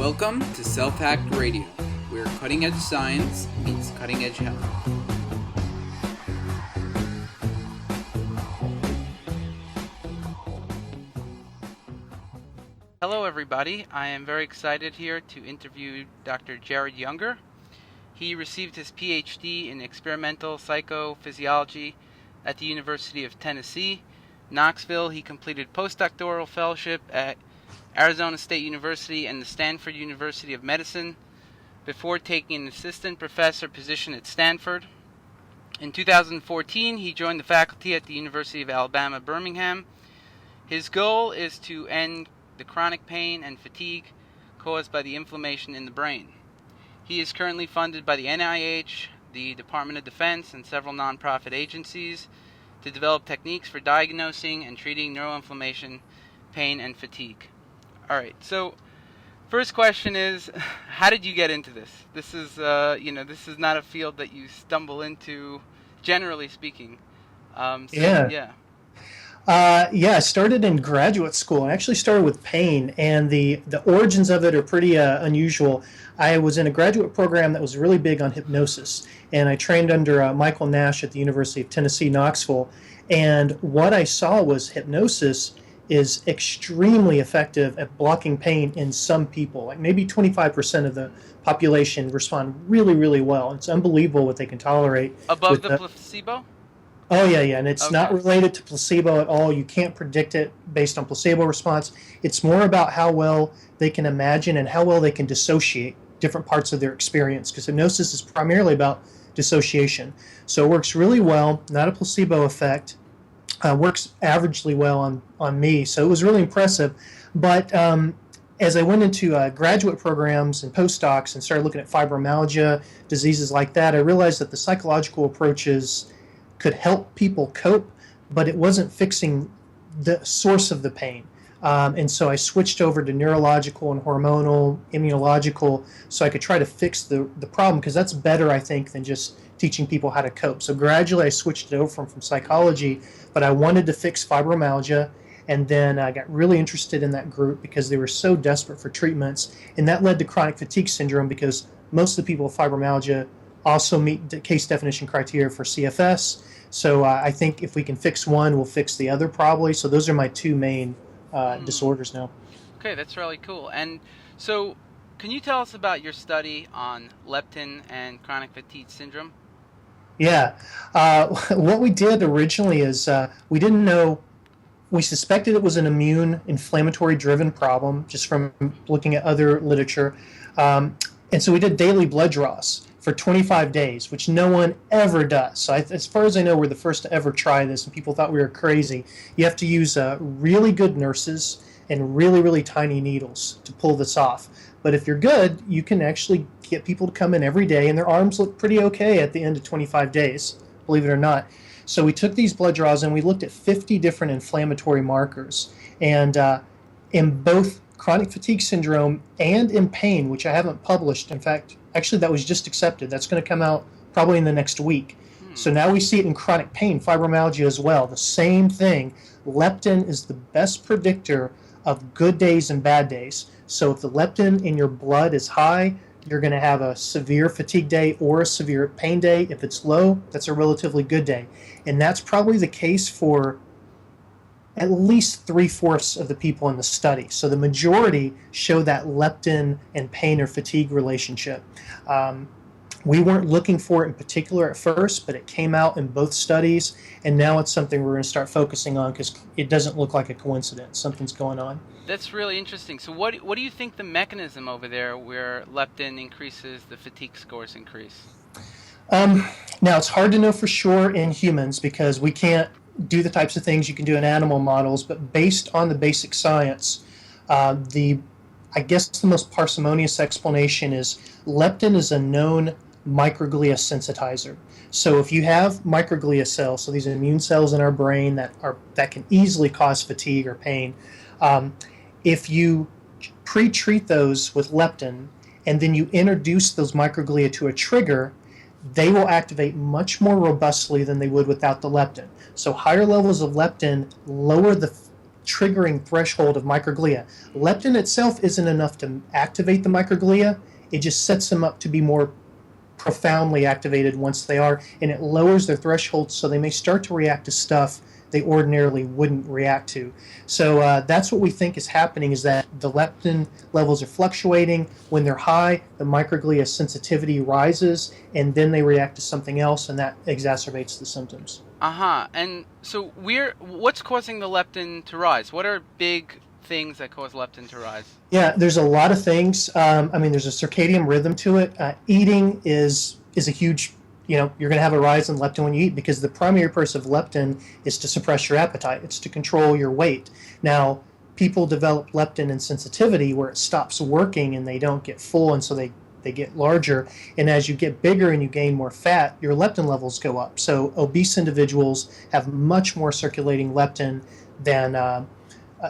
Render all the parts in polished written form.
Welcome to Self-Hacked Radio, where cutting-edge science meets cutting-edge health. Hello everybody, I am very excited here to interview Dr. Jared Younger. He received his PhD in Experimental Psychophysiology at the University of Tennessee-Knoxville. He completed post-doctoral fellowship at Arizona State University and the Stanford University of Medicine before taking an assistant professor position at Stanford. In 2014, he joined the faculty at the University of Alabama-Birmingham. His goal is to end the chronic pain and fatigue caused by the inflammation in the brain. He is currently funded by the NIH, the Department of Defense, and several nonprofit agencies to develop techniques for diagnosing and treating neuroinflammation, pain, and fatigue. All right, so first question is, how did you get into this? This is, this is not a field that you stumble into, generally speaking. I started in graduate school. I actually started with pain, and the origins of it are pretty unusual. I was in a graduate program that was really big on hypnosis, and I trained under Michael Nash at the University of Tennessee-Knoxville. And what I saw was hypnosis is extremely effective at blocking pain in some people. Like maybe 25% of the population respond really, really well. It's unbelievable what they can tolerate. Above the placebo? Oh, yeah, and it's not related to placebo at all. You can't predict it based on placebo response. It's more about how well they can imagine and how well they can dissociate different parts of their experience, because hypnosis is primarily about dissociation. So it works really well, not a placebo effect. Works averagely well on me, so it was really impressive. But as I went into graduate programs and postdocs and started looking at fibromyalgia, diseases like that, I realized that the psychological approaches could help people cope, but it wasn't fixing the source of the pain. And so I switched over to neurological and hormonal, immunological, so I could try to fix the problem, because that's better, I think, than just teaching people how to cope. So gradually I switched it over from psychology, but I wanted to fix fibromyalgia, and then I got really interested in that group because they were so desperate for treatments, and that led to chronic fatigue syndrome, because most of the people with fibromyalgia also meet the case definition criteria for CFS. So I think if we can fix one, we'll fix the other probably. So those are my two main disorders now. Okay, that's really cool. And so can you tell us about your study on leptin and chronic fatigue syndrome? Yeah. What we did originally is we didn't know. We suspected it was an immune inflammatory driven problem just from looking at other literature. And so we did daily blood draws for 25 days, which no one ever does. So as far as I know, we're the first to ever try this, and people thought we were crazy. You have to use really good nurses and really, really tiny needles to pull this off. But if you're good, you can actually get people to come in every day, and their arms look pretty okay at the end of 25 days, believe it or not. So we took these blood draws, and we looked at 50 different inflammatory markers. And in both chronic fatigue syndrome and in pain, which I haven't published, in fact, actually that was just accepted. That's going to come out probably in the next week. So now we see it in chronic pain, fibromyalgia as well. The same thing. Leptin is the best predictor of good days and bad days. So if the leptin in your blood is high, you're going to have a severe fatigue day or a severe pain day. If it's low, that's a relatively good day. And that's probably the case for at least 3/4 of the people in the study. So the majority show that leptin and pain or fatigue relationship. We weren't looking for it in particular at first, but it came out in both studies, and now it's something we're going to start focusing on because it doesn't look like a coincidence. Something's going on. That's really interesting. So what do you think the mechanism over there where leptin increases, the fatigue scores increase? Now, it's hard to know for sure in humans because we can't do the types of things you can do in animal models, but based on the basic science, I guess the most parsimonious explanation is leptin is a known microglia sensitizer. So if you have microglia cells, so these immune cells in our brain that can easily cause fatigue or pain, if you pre-treat those with leptin and then you introduce those microglia to a trigger, they will activate much more robustly than they would without the leptin. So higher levels of leptin lower the triggering threshold of microglia. Leptin itself isn't enough to activate the microglia. It just sets them up to be more profoundly activated once they are, and it lowers their threshold so they may start to react to stuff they ordinarily wouldn't react to. So that's what we think is happening, is that the leptin levels are fluctuating. When they're high, the microglia sensitivity rises, and then they react to something else, and that exacerbates the symptoms. And so what's causing the leptin to rise? What are big things that cause leptin to rise? Yeah, there's a lot of things. There's a circadian rhythm to it. Eating is a huge, you're going to have a rise in leptin when you eat, because the primary purpose of leptin is to suppress your appetite. It's to control your weight. Now, people develop leptin insensitivity where it stops working and they don't get full, and so they get larger. And as you get bigger and you gain more fat, your leptin levels go up. So obese individuals have much more circulating leptin than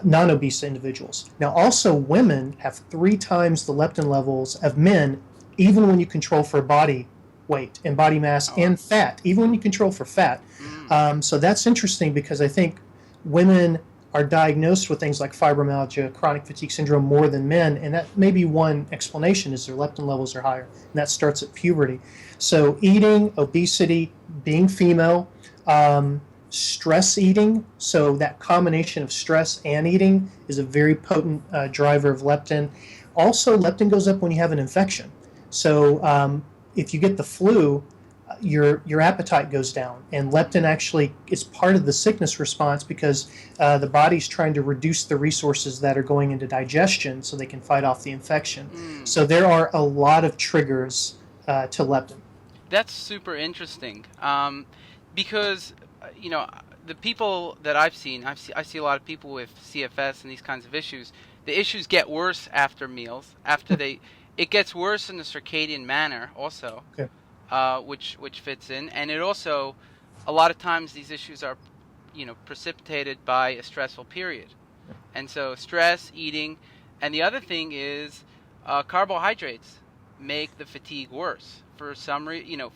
non-obese individuals. Now, also, women have 3 times the leptin levels of men, even when you control for body weight and body mass and fat, even when you control for fat. So that's interesting, because I think women are diagnosed with things like fibromyalgia, chronic fatigue syndrome more than men, and that may be one explanation, is their leptin levels are higher, and that starts at puberty. So eating, obesity, being female, stress eating, so that combination of stress and eating is a very potent driver of leptin. Also, leptin goes up when you have an infection. So if you get the flu, your appetite goes down, and leptin actually is part of the sickness response, because the body's trying to reduce the resources that are going into digestion so they can fight off the infection. So there are a lot of triggers to leptin. That's super interesting, because the people that I've seen, I see a lot of people with CFS and these kinds of issues. The issues get worse after meals. It gets worse in the circadian manner also. Okay. Which fits in, and it also, a lot of times these issues are, precipitated by a stressful period, and so stress, eating, and the other thing is carbohydrates make the fatigue worse for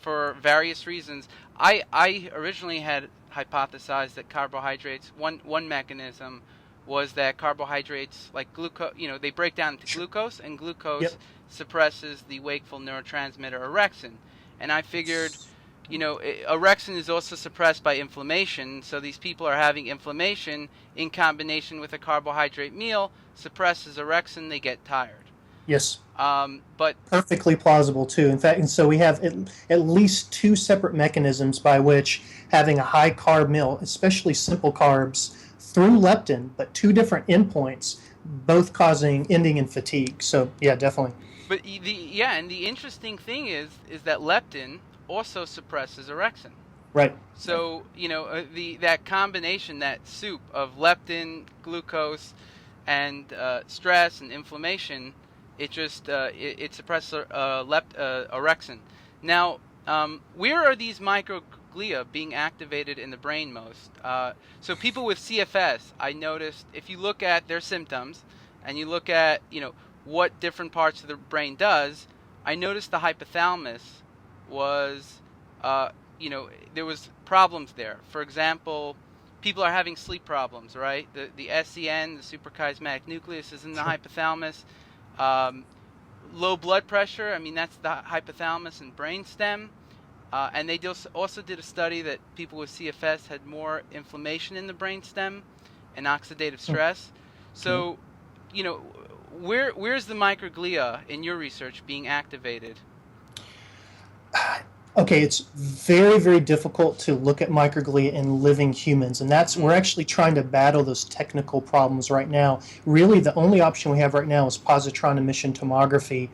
for various reasons. I originally had hypothesized that carbohydrates, one mechanism was that carbohydrates, like glucose, they break down into glucose, and glucose suppresses the wakeful neurotransmitter orexin. And I figured, orexin is also suppressed by inflammation, so these people are having inflammation in combination with a carbohydrate meal, suppresses orexin, they get tired. Yes. But perfectly plausible too. In fact, and so we have at least 2 separate mechanisms by which having a high carb meal, especially simple carbs, through leptin, but 2 different endpoints, both ending in fatigue. So yeah, definitely. But the interesting thing is that leptin also suppresses orexin. Right. So that combination, that soup of leptin, glucose, and stress and inflammation, it suppresses orexin. Now, where are these microglia being activated in the brain most? So people with CFS, I noticed, if you look at their symptoms and you look at what different parts of the brain does, I noticed the hypothalamus was, there was problems there. For example, people are having sleep problems, right? The SCN, the suprachiasmatic nucleus, is in the hypothalamus. Low blood pressure, that's the hypothalamus and brainstem. And they also did a study that people with CFS had more inflammation in the brainstem and oxidative stress. So, where's the microglia in your research being activated? Okay, it's very, very difficult to look at microglia in living humans, and we're actually trying to battle those technical problems right now. Really, the only option we have right now is positron emission tomography,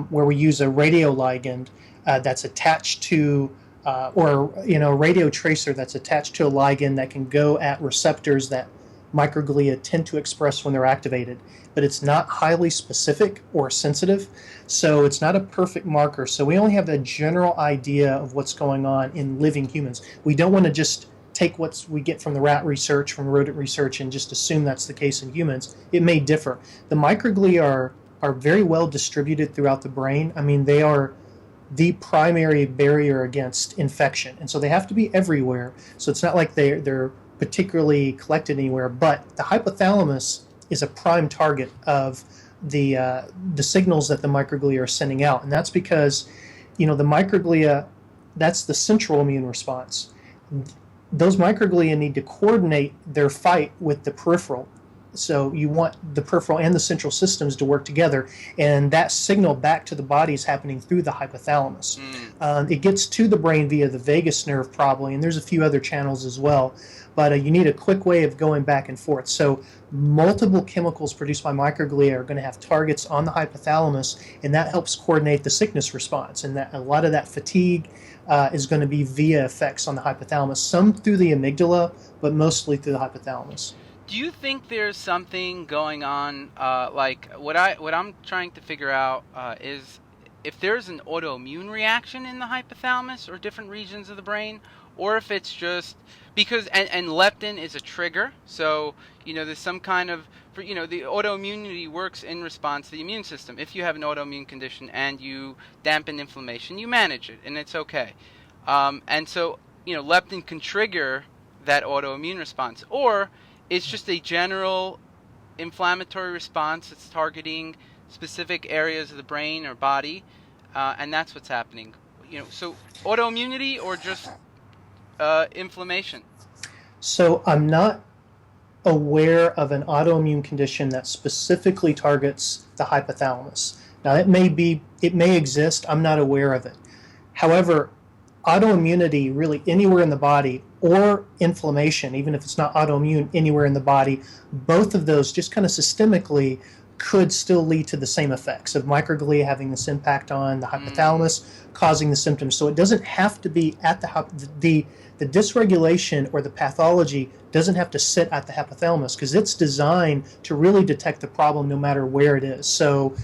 where we use a radioligand that's attached to, a radio tracer that's attached to a ligand that can go at receptors that microglia tend to express when they're activated, but it's not highly specific or sensitive, so it's not a perfect marker. So we only have a general idea of what's going on in living humans. We don't want to just take what we get from the rat research, from rodent research, and just assume that's the case in humans. It may differ. The microglia are very well distributed throughout the brain. They are the primary barrier against infection, and so they have to be everywhere. So it's not like they're particularly collected anywhere, but the hypothalamus is a prime target of the signals that the microglia are sending out, and that's because, the microglia, that's the central immune response. Those microglia need to coordinate their fight with the peripheral. So you want the peripheral and the central systems to work together, and that signal back to the body is happening through the hypothalamus. It gets to the brain via the vagus nerve probably, and there's a few other channels as well, but you need a quick way of going back and forth. So multiple chemicals produced by microglia are going to have targets on the hypothalamus, and that helps coordinate the sickness response, and that a lot of that fatigue is going to be via effects on the hypothalamus, some through the amygdala, but mostly through the hypothalamus. Do you think there's something going on, like what I'm trying to figure out is if there's an autoimmune reaction in the hypothalamus or different regions of the brain, or if it's just because and leptin is a trigger, so there's some kind of the autoimmunity works in response to the immune system. If you have an autoimmune condition and you dampen inflammation, you manage it and it's okay. And so leptin can trigger that autoimmune response, or it's just a general inflammatory response that's targeting specific areas of the brain or body, and that's what's happening. So autoimmunity or just inflammation? So I'm not aware of an autoimmune condition that specifically targets the hypothalamus. Now it may exist, I'm not aware of it. However, autoimmunity really anywhere in the body, or inflammation, even if it's not autoimmune, anywhere in the body, both of those just kind of systemically could still lead to the same effects of microglia having this impact on the hypothalamus, causing the symptoms. So it doesn't have to be at the dysregulation or the pathology doesn't have to sit at the hypothalamus, because it's designed to really detect the problem no matter where it is. So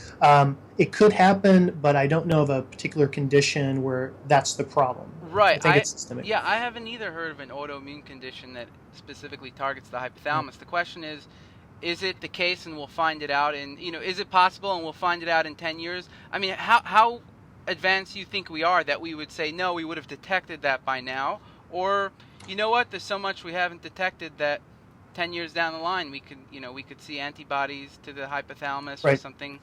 it could happen, but I don't know of a particular condition where that's the problem. Right. I think it's systemic. Yeah, I haven't either heard of an autoimmune condition that specifically targets the hypothalamus. The question is it the case, and we'll find it out in, is it possible and we'll find it out in 10 years? I mean, how advanced do you think we are that we would say, no, we would have detected that by now? Or, there's so much we haven't detected that 10 years down the line we could see antibodies to the hypothalamus or something.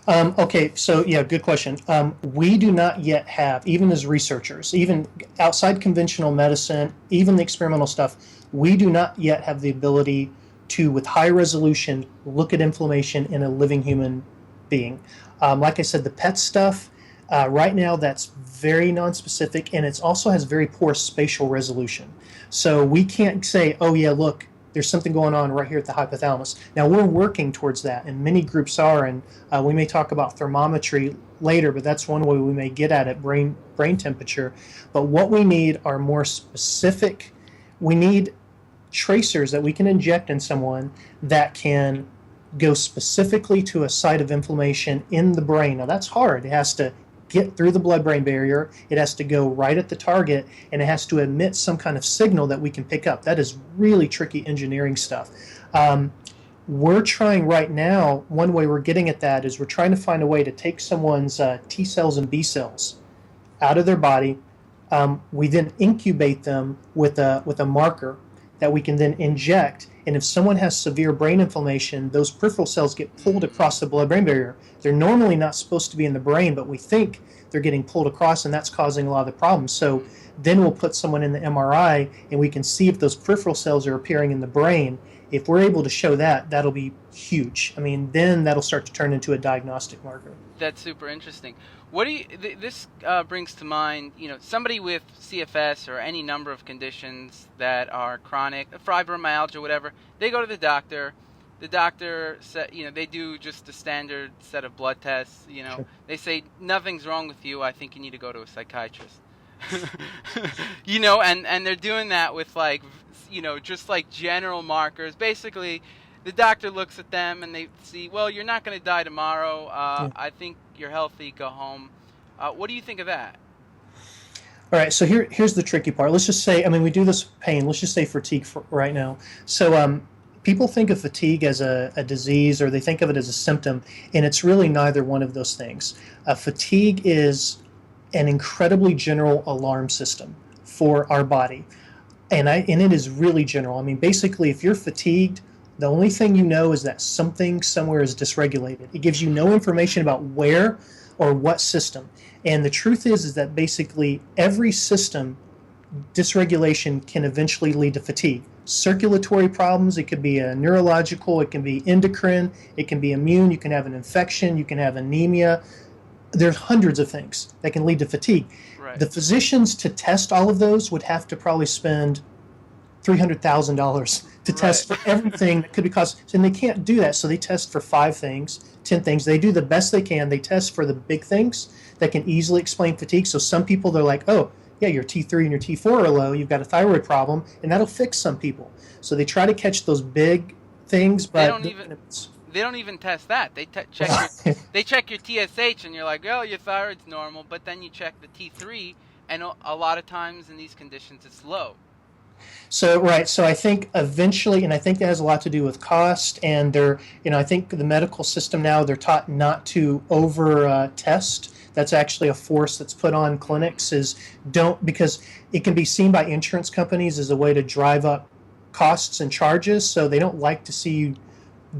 Okay, so yeah, good question. We do not yet have, even as researchers, even outside conventional medicine, even the experimental stuff, we do not yet have the ability to, with high resolution, look at inflammation in a living human being. Like I said, the PET stuff, right now that's very nonspecific, and it also has very poor spatial resolution. So we can't say, oh yeah, look, there's something going on right here at the hypothalamus. Now we're working towards that, and many groups are, and we may talk about thermometry later, but that's one way we may get at it, brain temperature. But what we need are more specific. We need tracers that we can inject in someone that can go specifically to a site of inflammation in the brain. Now that's hard. It has to get through the blood-brain barrier, it has to go right at the target, and it has to emit some kind of signal that we can pick up. That is really tricky engineering stuff. We're trying right now, one way we're getting at that is we're trying to find a way to take someone's T cells and B cells out of their body. We then incubate them with a marker that we can then inject, and if someone has severe brain inflammation, those peripheral cells get pulled across the blood-brain barrier. They're normally not supposed to be in the brain, but we think they're getting pulled across, and that's causing a lot of the problems. So then we'll put someone in the MRI, and we can see if those peripheral cells are appearing in the brain. If we're able to show that, that'll be huge. I mean, then that'll start to turn into a diagnostic marker. That's super interesting. What do you? This brings to mind, somebody with CFS or any number of conditions that are chronic, fibromyalgia, whatever. They go to the doctor. The doctor said, they do just the standard set of blood tests. Sure. They say nothing's wrong with you. I think you need to go to a psychiatrist. And they're doing that with just like general markers. Basically, the doctor looks at them and they see, well, you're not going to die tomorrow. I think you're healthy. Go home. What do you think of that? All right. So here's the tricky part. Let's just say, we do this pain. Let's just say fatigue for right now. So people think of fatigue as a disease, or they think of it as a symptom, and it's really neither one of those things. Fatigue is an incredibly general alarm system for our body. and it is really general. I mean, basically, if you're fatigued, the only thing you know is that something somewhere is dysregulated. It gives you no information about where or what system. And the truth is that basically every system dysregulation can eventually lead to fatigue. Circulatory problems, it could be a neurological, it can be endocrine, it can be immune, you can have an infection, you can have anemia. There's hundreds of things that can lead to fatigue. Right. The physicians to test all of those would have to probably spend $300,000 to test for everything that could be caused. And they can't do that, so they test for 5 things, 10 things. They do the best they can. They test for the big things that can easily explain fatigue. So some people, they're like, oh, yeah, your T3 and your T4 are low, you've got a thyroid problem, and that'll fix some people. So they try to catch those big things, but they don't even test that. They check your TSH, and you're like, oh, your thyroid's normal, but then you check the T3, and a lot of times in these conditions it's low. So right, so I think eventually, and I think that has a lot to do with cost, and I think the medical system now, they're taught not to over test. That's actually a force that's put on clinics, is because it can be seen by insurance companies as a way to drive up costs and charges, so they don't like to see you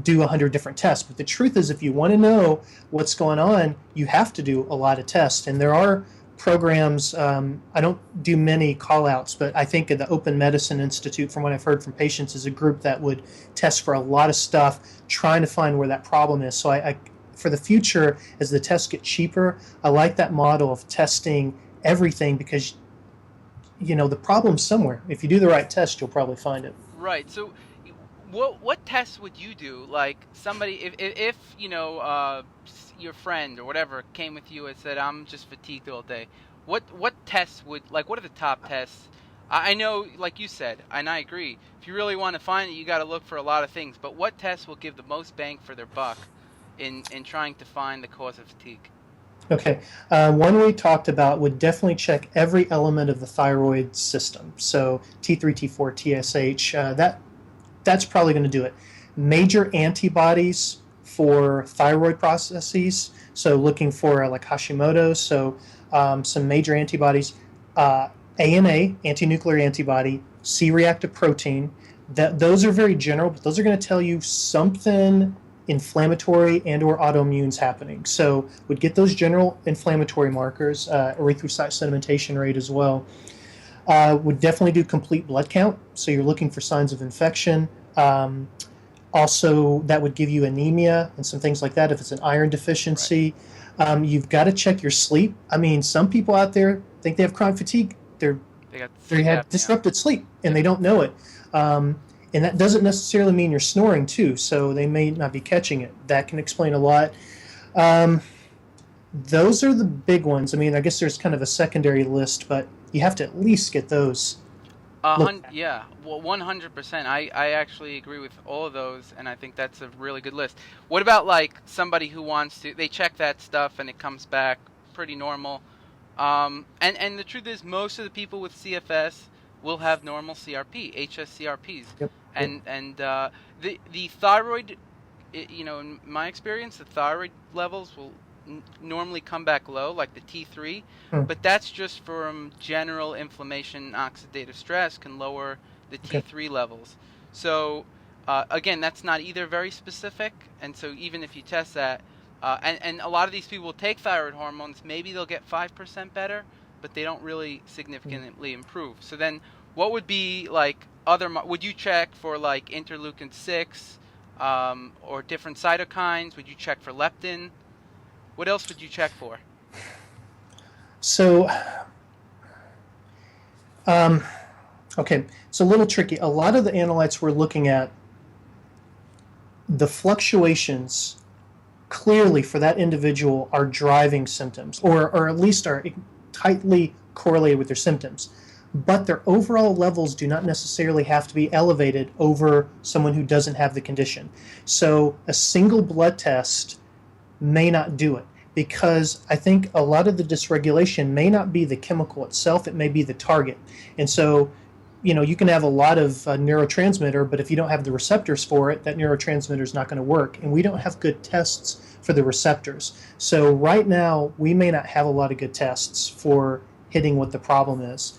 do 100 different tests. But the truth is, if you want to know what's going on, you have to do a lot of tests. And there are programs, I don't do many call-outs, but I think at the Open Medicine Institute, from what I've heard from patients, is a group that would test for a lot of stuff, trying to find where that problem is. So I for the future, as the tests get cheaper, I like that model of testing everything, because the problem's somewhere. If you do the right test, you'll probably find it. Right. So what tests would you do? Like somebody, if your friend or whatever came with you and said, I'm just fatigued all day, what tests what are the top tests? I know, like you said, and I agree, if you really want to find it, you got to look for a lot of things, but what tests will give the most bang for their buck in trying to find the cause of fatigue? Okay. One we talked about would definitely check every element of the thyroid system. So T3, T4, TSH, that's probably going to do it. Major antibodies for thyroid processes, so looking for like Hashimoto's, so some major antibodies, ANA, anti-nuclear antibody, C-reactive protein. Those are very general, but those are going to tell you something inflammatory and or autoimmune's happening. So would get those general inflammatory markers, erythrocyte sedimentation rate as well. Would definitely do complete blood count, so you're looking for signs of infection. Also, that would give you anemia and some things like that if it's an iron deficiency. Right. You've got to check your sleep. I mean, some people out there think they have chronic fatigue. They have disrupted sleep, and they don't know it. And that doesn't necessarily mean you're snoring too, so they may not be catching it. That can explain a lot. Those are the big ones. I mean, I guess there's kind of a secondary list, but you have to at least get those. Yeah, well, 100%. I actually agree with all of those, and I think that's a really good list. What about like somebody who they check that stuff and it comes back pretty normal? And the truth is, most of the people with CFS will have normal CRP, HSCRPs. Yep. And the thyroid, in my experience, the thyroid levels will normally come back low, like the T3, but that's just from general inflammation. Oxidative stress can lower the T3 levels. So again, that's not either very specific, and so even if you test that, and a lot of these people will take thyroid hormones, maybe they'll get 5% better, but they don't really significantly improve. So then what would be like would you check for like interleukin 6 or different cytokines? Would you check for leptin? What else would you check for? So, okay, it's a little tricky. A lot of the analytes we're looking at, the fluctuations clearly for that individual are driving symptoms, or at least are tightly correlated with their symptoms. But their overall levels do not necessarily have to be elevated over someone who doesn't have the condition. So a single blood test may not do it, because I think a lot of the dysregulation may not be the chemical itself, it may be the target. And so, you can have a lot of neurotransmitter, but if you don't have the receptors for it, that neurotransmitter is not going to work. And we don't have good tests for the receptors. So right now, we may not have a lot of good tests for hitting what the problem is.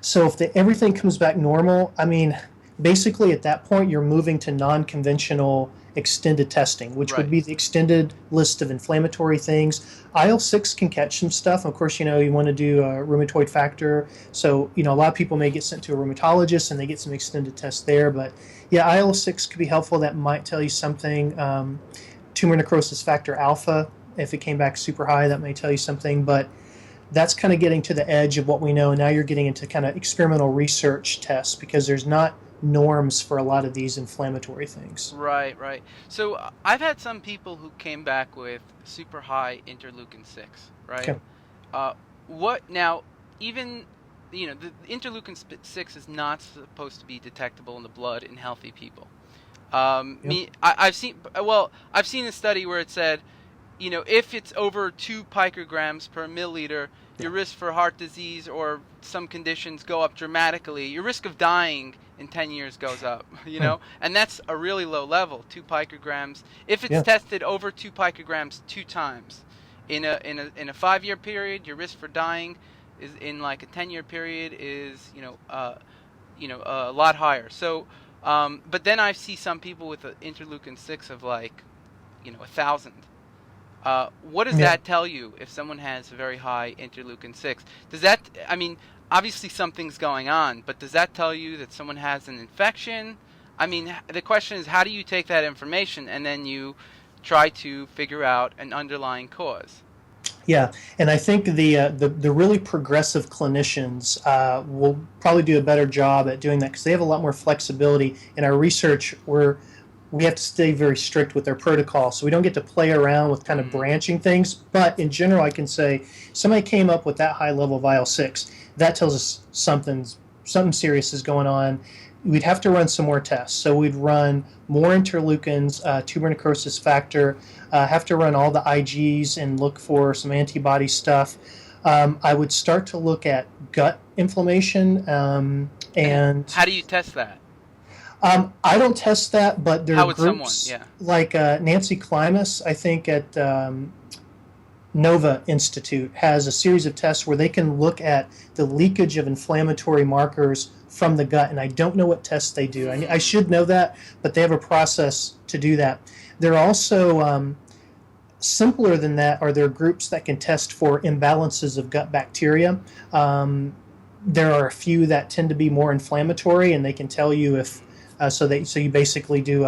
So if everything comes back normal, I mean, basically at that point you're moving to non-conventional extended testing, which would Right. be the extended list of inflammatory things. IL-6 can catch some stuff. Of course, you want to do a rheumatoid factor. So, a lot of people may get sent to a rheumatologist and they get some extended tests there. But yeah, IL-6 could be helpful. That might tell you something. Tumor necrosis factor alpha, if it came back super high, that may tell you something. But that's kind of getting to the edge of what we know. And now you're getting into kind of experimental research tests because there's not norms for a lot of these inflammatory things. Right, right. So I've had some people who came back with super high interleukin 6, right? Okay. Uh, what now, even, the interleukin 6 is not supposed to be detectable in the blood in healthy people. Yep. I've seen a study where it said, if it's over 2 picograms per milliliter, your risk for heart disease or some conditions go up dramatically. Your risk of dying in 10 years goes up, and that's a really low level, 2 picograms. If it's Yeah. tested over 2 picograms 2 times in a 5-year period, your risk for dying is in like a 10-year period is, a lot higher. So, but then I see some people with an interleukin 6 of like, 1,000. What does Yeah. that tell you if someone has a very high interleukin 6? Does that, I mean, obviously something's going on, but does that tell you that someone has an infection? I mean, the question is, how do you take that information and then you try to figure out an underlying cause? Yeah, and I think the really progressive clinicians will probably do a better job at doing that because they have a lot more flexibility. In our research, we have to stay very strict with their protocol, so we don't get to play around with kind of Mm, branching things. But in general, I can say somebody came up with that high level of IL-6. That tells us something serious is going on. We'd have to run some more tests. So we'd run more interleukins, tumor necrosis factor, have to run all the IGs and look for some antibody stuff. I would start to look at gut inflammation and and how do you test that? I don't test that, but there are How would someone? groups Yeah. like Nancy Klimas, I think at Nova Institute, has a series of tests where they can look at the leakage of inflammatory markers from the gut. And I don't know what tests they do. I Mm, should know that, but they have a process to do that. There are also simpler than that are there groups that can test for imbalances of gut bacteria. There are a few that tend to be more inflammatory, and they can tell you if so you basically do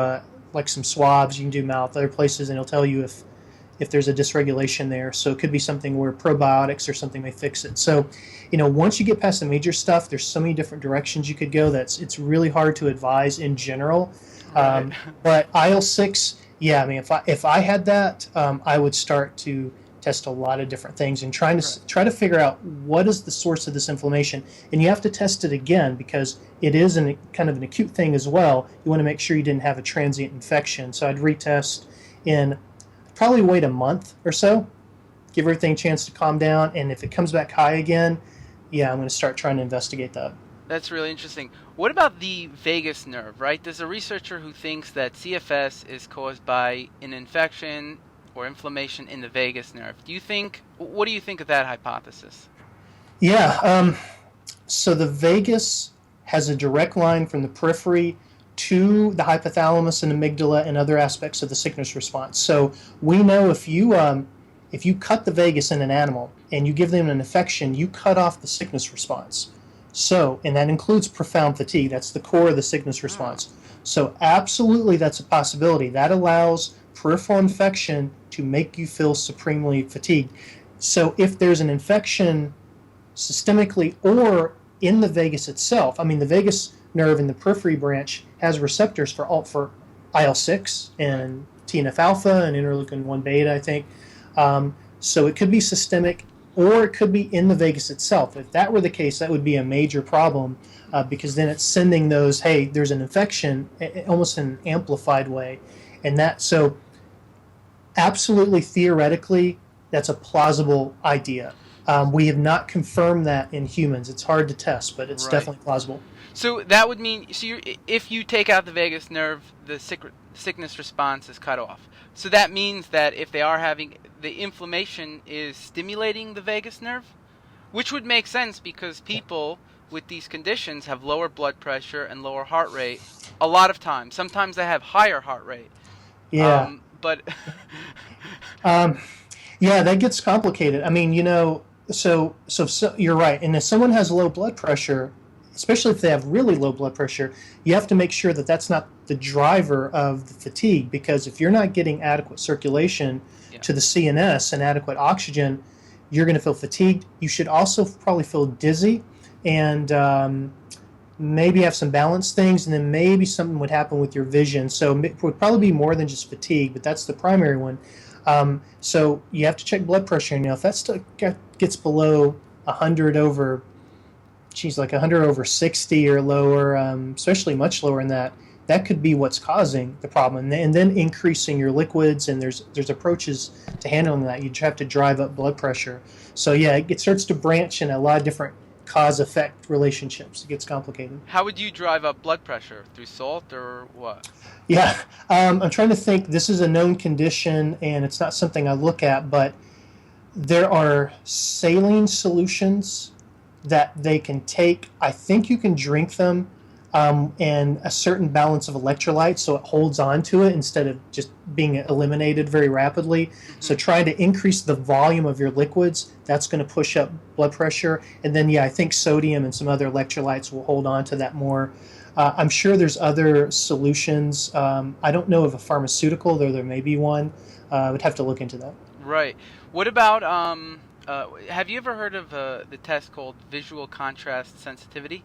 like some swabs. You can do mouth, other places, and it'll tell you if there's a dysregulation there. So it could be something where probiotics or something may fix it. So, once you get past the major stuff, there's so many different directions you could go. It's really hard to advise in general. right. But IL-6, yeah, I mean, if I had that, I would start to test a lot of different things and Right. try to figure out what is the source of this inflammation. And you have to test it again because it is kind of an acute thing as well. You want to make sure you didn't have a transient infection. So I'd retest in probably wait a month or so, give everything a chance to calm down, and if it comes back high again, yeah, I'm going to start trying to investigate that. That's really interesting. What about the vagus nerve, right? There's a researcher who thinks that CFS is caused by an infection or inflammation in the vagus nerve. What do you think of that hypothesis? Yeah, so the vagus has a direct line from the periphery to the hypothalamus and amygdala and other aspects of the sickness response. So we know if you cut the vagus in an animal and you give them an infection, you cut off the sickness response. So, and that includes profound fatigue. That's the core of the sickness Hmm. response. So, absolutely, that's a possibility. That allows peripheral infection to make you feel supremely fatigued. So, if there's an infection systemically or in the vagus itself, I mean, the vagus nerve in the periphery branch has receptors for IL-6 Right. and TNF alpha and interleukin 1 beta, I think. So it could be systemic or it could be in the vagus itself. If that were the case, that would be a major problem because then it's sending those, hey, there's an infection, almost in an amplified way. And so absolutely theoretically, that's a plausible idea. We have not confirmed that in humans. It's hard to test, but it's Right. definitely plausible. So that would mean, if you take out the vagus nerve, the sickness response is cut off. So that means that if they are having the inflammation is stimulating the vagus nerve, which would make sense because people with these conditions have lower blood pressure and lower heart rate a lot of times. Sometimes they have higher heart rate. Yeah. But Um, yeah, that gets complicated. I mean, so you're right. And if someone has low blood pressure, especially if they have really low blood pressure, you have to make sure that that's not the driver of the fatigue, because if you're not getting adequate circulation to the CNS and adequate oxygen, you're going to feel fatigued. You should also probably feel dizzy and maybe have some balance things, and then maybe something would happen with your vision. So it would probably be more than just fatigue, but that's the primary one. So you have to check blood pressure. Now, if that still gets below 100 over, like 100 over 60 or lower, especially much lower than that, that could be what's causing the problem. And then increasing your liquids, and there's approaches to handling that. You have to drive up blood pressure. So yeah, it starts to branch in a lot of different cause-effect relationships. It gets complicated. How would you drive up blood pressure? Through salt or what? Yeah, I'm trying to think. This is a known condition, and it's not something I look at, but there are saline solutions that they can take. I think you can drink them, and a certain balance of electrolytes, so it holds on to it instead of just being eliminated very rapidly. So trying to increase the volume of your liquids, that's going to push up blood pressure. And then, yeah, I think sodium and some other electrolytes will hold on to that more. I'm sure there's other solutions. I don't know of a pharmaceutical, though there may be one. I would have to look into that. Right. What about, have you ever heard of the test called visual contrast sensitivity?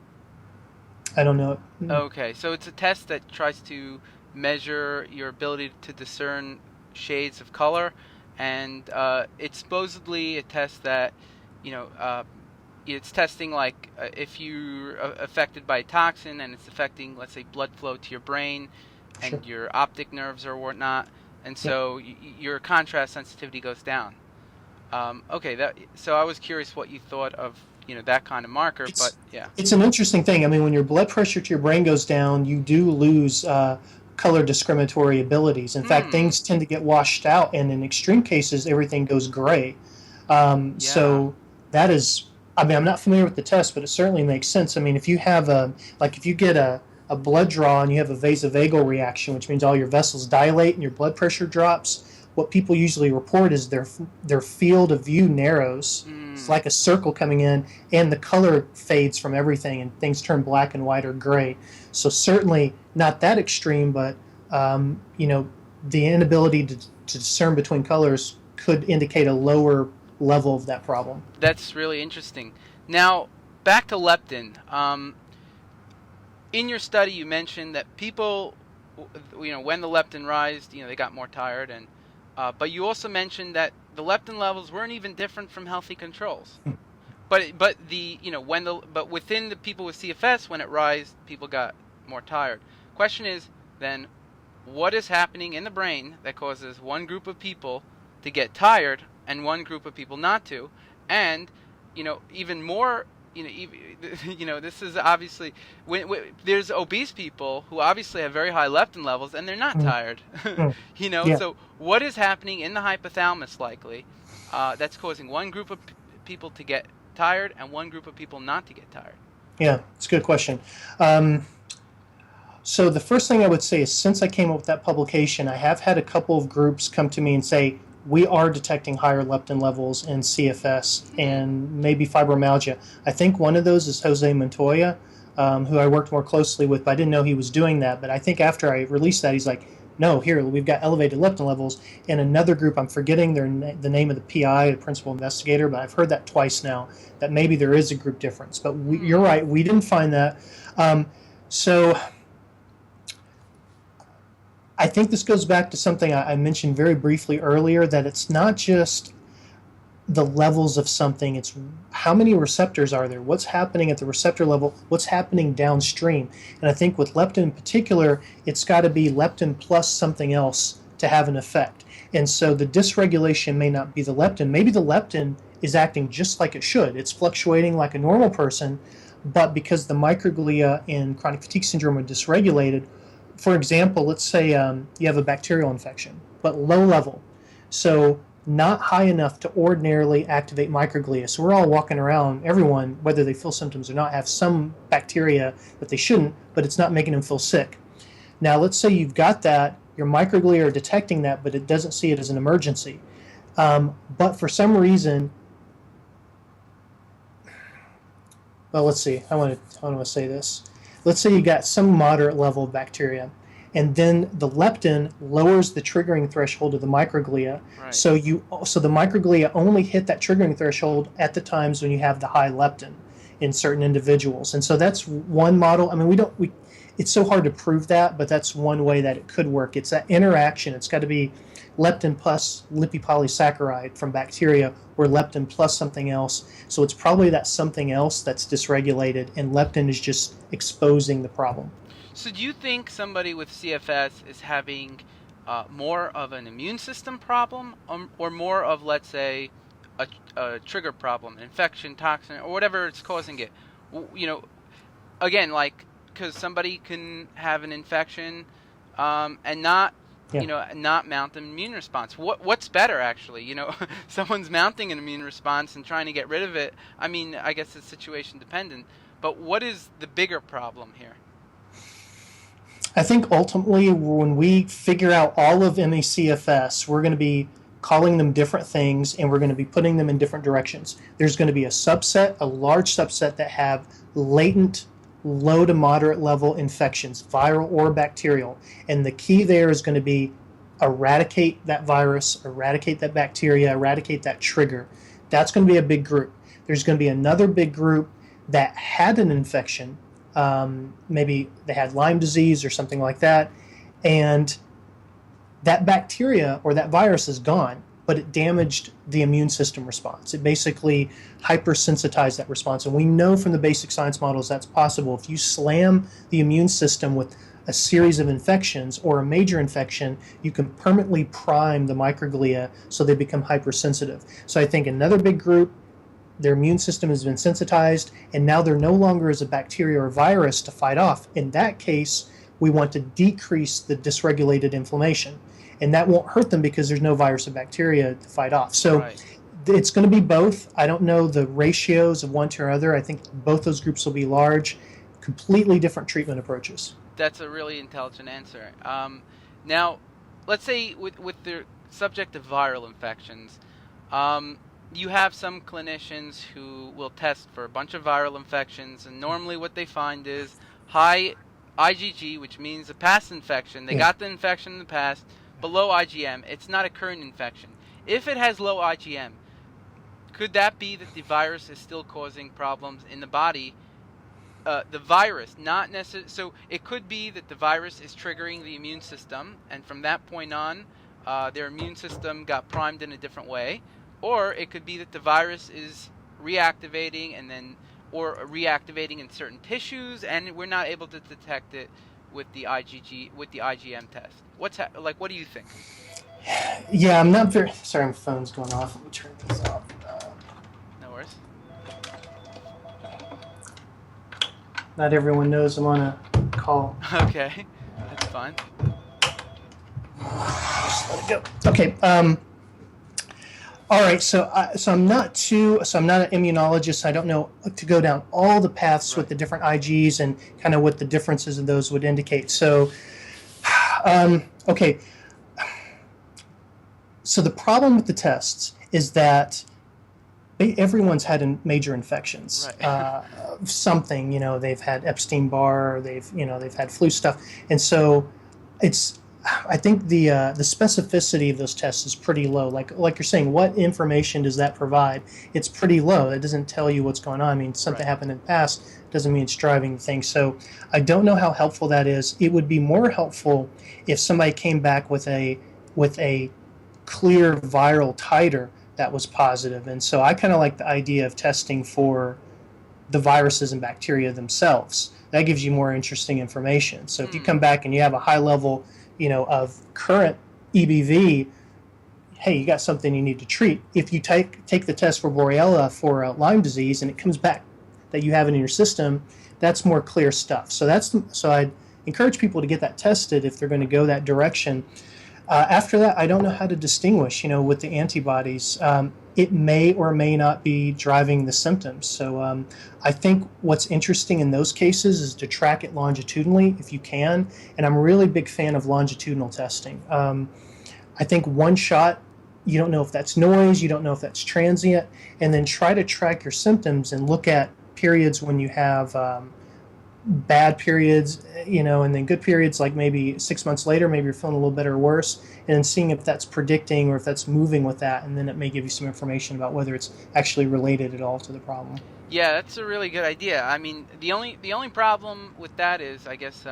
I don't know. Okay, so it's a test that tries to measure your ability to discern shades of color, and it's supposedly a test that, it's testing like if you're affected by a toxin and it's affecting, let's say, blood flow to your brain and Sure. your optic nerves or whatnot, and so your contrast sensitivity goes down. Okay, so I was curious what you thought of that kind of marker, but yeah. It's an interesting thing. I mean, when your blood pressure to your brain goes down, you do lose color discriminatory abilities. In fact, things tend to get washed out, and in extreme cases, everything goes gray. So that is, I mean, I'm not familiar with the test, but it certainly makes sense. I mean, if you have if you get a blood draw and you have a vasovagal reaction, which means all your vessels dilate and your blood pressure drops, what people usually report is their field of view narrows. It's like a circle coming in, and the color fades from everything, and things turn black and white or gray. So certainly not that extreme, but the inability to discern between colors could indicate a lower level of that problem. That's really interesting. Now, back to leptin. In your study, you mentioned that people, when the leptin rised, they got more tired, and but you also mentioned that the leptin levels weren't even different from healthy controls. But within the people with CFS, when it rised, people got more tired. Question is then, what is happening in the brain that causes one group of people to get tired and one group of people not to? And even more. This is obviously when there's obese people who obviously have very high leptin levels and they're not tired. Yeah. So what is happening in the hypothalamus likely that's causing one group of people to get tired and one group of people not to get tired? Yeah, it's a good question. So the first thing I would say is, since I came up with that publication, I have had a couple of groups come to me and say, we are detecting higher leptin levels in CFS and maybe fibromyalgia. I think one of those is Jose Montoya, who I worked more closely with, but I didn't know he was doing that. But I think after I released that, he's like, no, here, we've got elevated leptin levels. And another group, I'm forgetting the name of the PI, the principal investigator, but I've heard that twice now, that maybe there is a group difference. But you're right, we didn't find that. So I think this goes back to something I mentioned very briefly earlier, that it's not just the levels of something, it's how many receptors are there, what's happening at the receptor level, what's happening downstream. And I think with leptin in particular, it's got to be leptin plus something else to have an effect. And so the dysregulation may not be the leptin. Maybe the leptin is acting just like it should. It's fluctuating like a normal person, but because the microglia in chronic fatigue syndrome are dysregulated. For example, let's say you have a bacterial infection, but low level. So not high enough to ordinarily activate microglia. So we're all walking around, everyone, whether they feel symptoms or not, have some bacteria that they shouldn't, but it's not making them feel sick. Now, let's say you've got that, your microglia are detecting that, but it doesn't see it as an emergency. But for some reason, well, let's see, I want to say this. Let's say you got some moderate level of bacteria, and then the leptin lowers the triggering threshold of the microglia. Right. So the microglia only hit that triggering threshold at the times when you have the high leptin in certain individuals. And so that's one model. I mean, it's so hard to prove that, but that's one way that it could work. It's that interaction. It's got to be leptin plus lipopolysaccharide from bacteria, or leptin plus something else. So it's probably that something else that's dysregulated, and leptin is just exposing the problem. So do you think somebody with CFS is having more of an immune system problem, or more of, let's say, a trigger problem, an infection, toxin, or whatever it's causing it? Again, because somebody can have an infection and not, not mount an immune response. What's better, actually? Someone's mounting an immune response and trying to get rid of it. I mean, I guess it's situation dependent. But what is the bigger problem here? I think ultimately, when we figure out all of ME/CFS, we're going to be calling them different things, and we're going to be putting them in different directions. There's going to be a large subset that have latent, low to moderate level infections, viral or bacterial. And the key there is going to be eradicate that virus, eradicate that bacteria, eradicate that trigger. That's going to be a big group. There's going to be another big group that had an infection. Maybe they had Lyme disease or something like that, and that bacteria or that virus is gone, but it damaged the immune system response. It basically hypersensitized that response. And we know from the basic science models that's possible. If you slam the immune system with a series of infections or a major infection, you can permanently prime the microglia so they become hypersensitive. So I think another big group, their immune system has been sensitized, and now there no longer is a bacteria or virus to fight off. In that case, we want to decrease the dysregulated inflammation. And that won't hurt them because there's no virus or bacteria to fight off. So It's going to be both. I don't know the ratios of one to another. I think both those groups will be large, completely different treatment approaches. That's a really intelligent answer. Now, let's say with the subject of viral infections, you have some clinicians who will test for a bunch of viral infections, and normally what they find is high IgG, which means a past infection. They got the infection in the past, but low IgM. It's not a current infection. If it has low IgM, could that be that the virus is still causing problems in the body? The virus, not necessarily. So it could be that the virus is triggering the immune system, and from that point on, their immune system got primed in a different way. Or it could be that the virus is reactivating or reactivating in certain tissues, and we're not able to detect it with the IgM test. What do you think? Yeah, I'm not very sorry. My phone's going off. Let me turn this off. No worries. Not everyone knows I'm on a call. Okay, that's fine. Just let it go. Okay. All right. So I'm not an immunologist. I don't know to go down all the paths with the different IGs and kind of what the differences of those would indicate. So, okay. So the problem with the tests is that everyone's had major infections. Right. Something, they've had Epstein-Barr, they've had flu stuff, and so I think the specificity of those tests is pretty low. Like you're saying, what information does that provide? It's pretty low. It doesn't tell you what's going on. I mean, something happened in the past doesn't mean it's driving the thing. So I don't know how helpful that is. It would be more helpful if somebody came back with a clear viral titer that was positive. And so I kind of like the idea of testing for the viruses and bacteria themselves. That gives you more interesting information. So if you come back and you have a high level of current EBV, hey, you got something you need to treat. If you take the test for Borrelia for Lyme disease and it comes back that you have it in your system, that's more clear stuff. So I'd encourage people to get that tested if they're going to go that direction. After that, I don't know how to distinguish, with the antibodies. It may or may not be driving the symptoms. So I think what's interesting in those cases is to track it longitudinally if you can. And I'm a really big fan of longitudinal testing. I think one shot, you don't know if that's noise, you don't know if that's transient, and then try to track your symptoms and look at periods when you have bad periods, and then good periods, like maybe 6 months later, maybe you're feeling a little better or worse, and then seeing if that's predicting or if that's moving with that, and then it may give you some information about whether it's actually related at all to the problem. Yeah, that's a really good idea. I mean, the only problem with that is, I guess,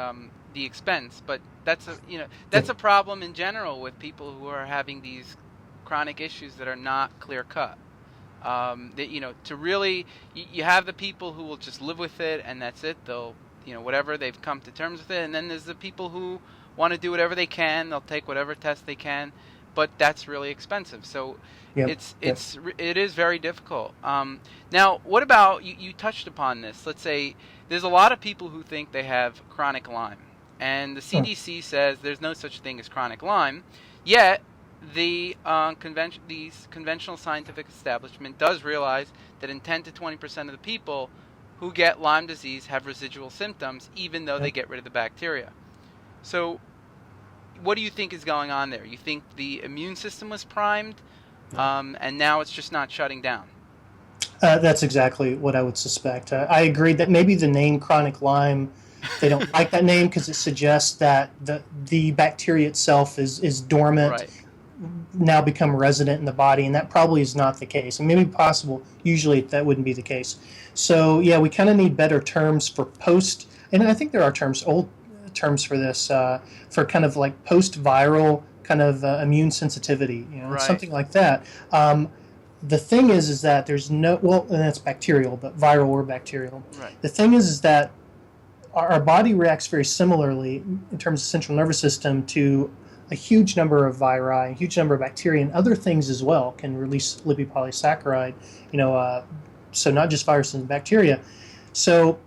the expense. But that's a problem in general with people who are having these chronic issues that are not clear cut. To really, you have the people who will just live with it and that's it. They'll, whatever, they've come to terms with it. And then there's the people who want to do whatever they can. They'll take whatever test they can, but that's really expensive. So it is very difficult. Now, what about, you touched upon this. Let's say there's a lot of people who think they have chronic Lyme, and the CDC says there's no such thing as chronic Lyme, yet the conventional scientific establishment does realize that in 10 to 20% of the people who get Lyme disease have residual symptoms, even though they get rid of the bacteria. So what do you think is going on there? You think the immune system was primed, and now it's just not shutting down? That's exactly what I would suspect. I agree that maybe the name chronic Lyme, they don't like that name because it suggests that the bacteria itself is dormant, right, now become resident in the body, and that probably is not the case. And maybe possible, usually that wouldn't be the case. So yeah, we kind of need better terms for post, and I think there are old terms for this, for kind of like post-viral kind of immune sensitivity, right, something like that. The thing is that there's no, well, and that's bacterial, but viral or bacterial. right. The thing is that our body reacts very similarly in terms of central nervous system to a huge number of viri, a huge number of bacteria, and other things as well can release lipopolysaccharide, so not just viruses and bacteria. So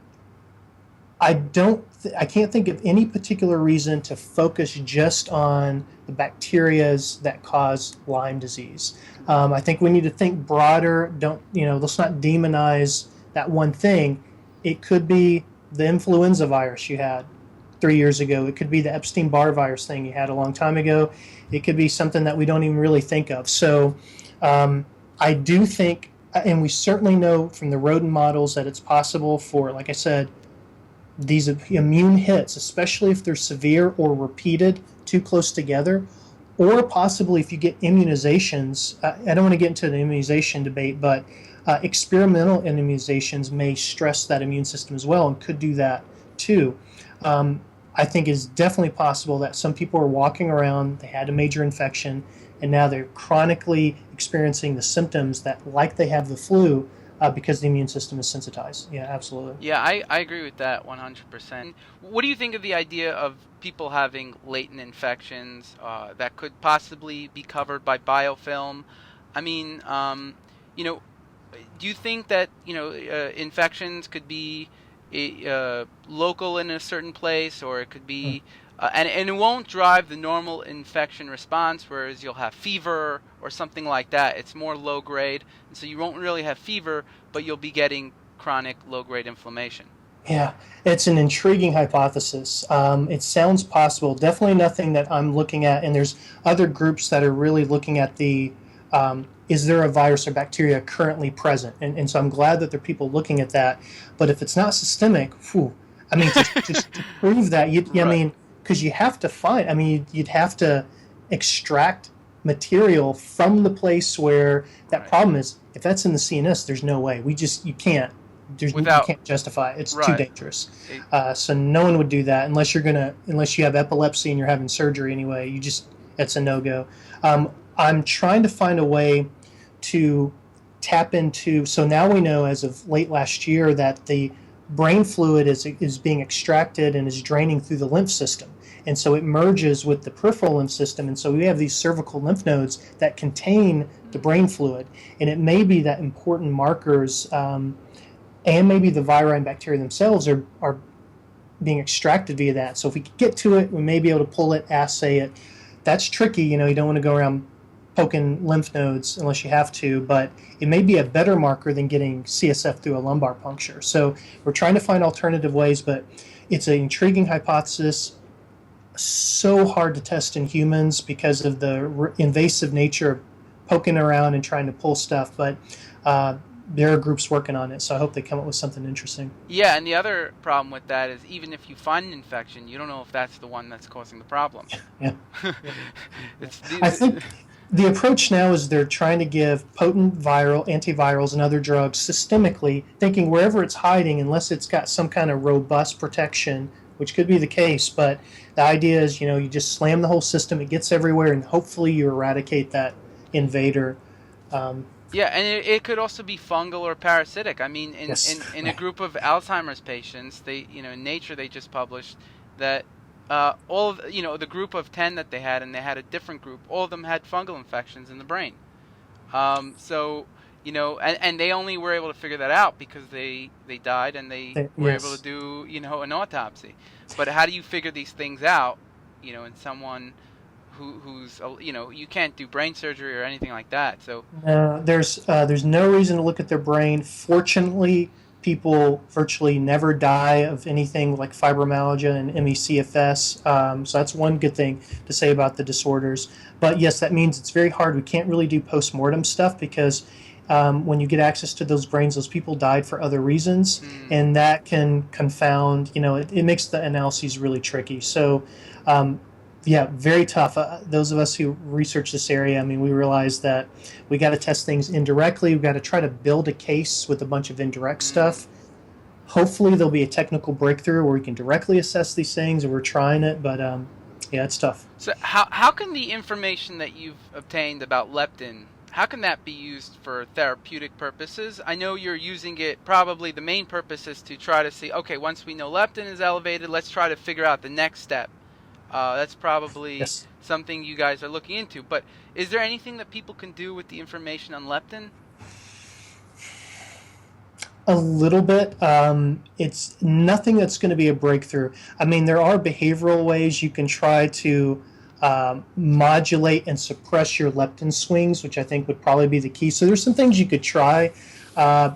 I can't think of any particular reason to focus just on the bacterias that cause Lyme disease. I think we need to think broader. Let's not demonize that one thing. It could be the influenza virus you had 3 years ago. It could be the Epstein-Barr virus thing you had a long time ago. It could be something that we don't even really think of. So I do think, and we certainly know from the rodent models, that it's possible for, like I said, these immune hits, especially if they're severe or repeated too close together, or possibly if you get immunizations. I don't want to get into the immunization debate, but experimental immunizations may stress that immune system as well and could do that too. I think it's definitely possible that some people are walking around, they had a major infection, and now they're chronically experiencing the symptoms that, like they have the flu, because the immune system is sensitized. Yeah, absolutely. Yeah, I agree with that 100%. What do you think of the idea of people having latent infections that could possibly be covered by biofilm? I mean, do you think that infections could be local in a certain place, or it could be, and it won't drive the normal infection response, whereas you'll have fever or something like that. It's more low grade, and so you won't really have fever, but you'll be getting chronic low grade inflammation. Yeah, it's an intriguing hypothesis. It sounds possible. Definitely nothing that I'm looking at, and there's other groups that are really looking at the is there a virus or bacteria currently present? And so I'm glad that there are people looking at that. But if it's not systemic, to prove that, Right. because you have to find, you'd have to extract material from the place where that Right. problem is. If that's in the CNS, there's no way. You can't. You can't justify it. It's too Right. dangerous. So no one would do that unless you have epilepsy and you're having surgery anyway. It's a no-go. I'm trying to find a way to tap into. So now we know, as of late last year, that the brain fluid is being extracted and is draining through the lymph system. And so it merges with the peripheral lymph system. And so we have these cervical lymph nodes that contain the brain fluid. And it may be that important markers, and maybe the viri and bacteria themselves are being extracted via that. So if we could get to it, we may be able to pull it, assay it, That's tricky. You don't want to go around poking lymph nodes unless you have to, but it may be a better marker than getting CSF through a lumbar puncture. So we're trying to find alternative ways, but it's an intriguing hypothesis. So hard to test in humans because of the invasive nature of poking around and trying to pull stuff, but there are groups working on it, so I hope they come up with something interesting. Yeah, and the other problem with that is even if you find an infection, you don't know if that's the one that's causing the problem. Yeah. It's I think the approach now is they're trying to give potent antivirals and other drugs systemically, thinking wherever it's hiding, unless it's got some kind of robust protection, which could be the case, but the idea is, you just slam the whole system, it gets everywhere, and hopefully you eradicate that invader. Yeah, and it could also be fungal or parasitic. I mean, Yes. in a group of Alzheimer's patients, they, in Nature they just published that all of, the group of 10 that they had, and they had a different group, all of them had fungal infections in the brain. So, and they only were able to figure that out because they died and they were able to do, an autopsy. But how do you figure these things out, in someone who's, you can't do brain surgery or anything like that. So there's no reason to look at their brain. Fortunately, people virtually never die of anything like fibromyalgia and ME/CFS. So that's one good thing to say about the disorders. But yes, that means it's very hard. We can't really do post-mortem stuff because when you get access to those brains, those people died for other reasons, and that can confound, it makes the analyses really tricky. So yeah, very tough. Those of us who research this area, we realize that we got to test things indirectly. We've got to try to build a case with a bunch of indirect stuff. Hopefully there'll be a technical breakthrough where we can directly assess these things, and we're trying it, but yeah, it's tough. So how can the information that you've obtained about leptin, how can that be used for therapeutic purposes? I know you're using it, probably the main purpose is to try to see, okay, once we know leptin is elevated, let's try to figure out the next step. That's probably something you guys are looking into. But is there anything that people can do with the information on leptin? A little bit. It's nothing that's going to be a breakthrough. There are behavioral ways you can try to modulate and suppress your leptin swings, which I think would probably be the key. So there's some things you could try. I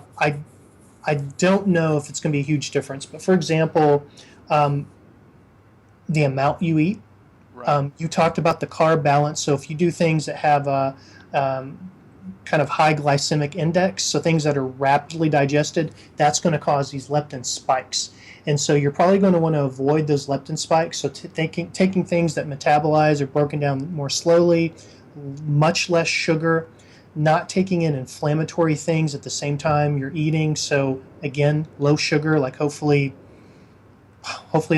don't know if it's going to be a huge difference. But for example, the amount you eat. Right. You talked about the carb balance. So if you do things that have a kind of high glycemic index, so things that are rapidly digested, that's going to cause these leptin spikes. And so you're probably going to want to avoid those leptin spikes. So taking things that metabolize or broken down more slowly, much less sugar, not taking in inflammatory things at the same time you're eating. So again, low sugar, like hopefully